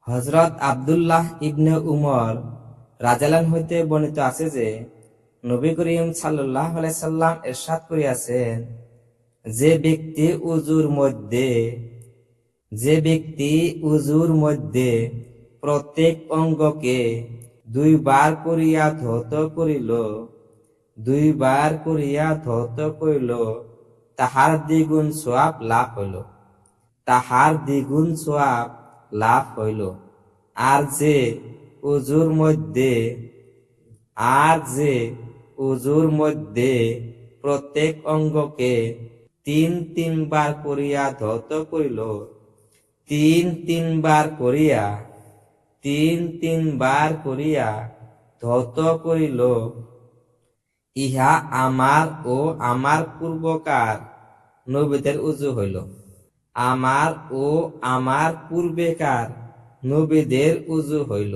হযরত আব্দুল্লাহ ইবনে উমর রাদিয়াল্লাহু হইতে বর্ণিত আছে যে নবী করিম সাল্লাল্লাহু আলাইহি সাল্লাম ইরশাদ করিয়াছেন, যে ব্যক্তি উযুর মধ্যে প্রত্যেক অঙ্গকে দুইবার করিয়া ধৌত করিল, তাহার দ্বিগুণ সওয়াব লাভ হইল। আর যে উযুর মধ্যে প্রত্যেক অঙ্গকে তিনবার করিয়া ধৌত করিল, তিনবার করিয়া ধৌত করিল, ইহা আমার ও আমার পূর্বকার নবীদের উযু হইল। আমার ও আমার পূর্বেকার নবীদের উযু হইল।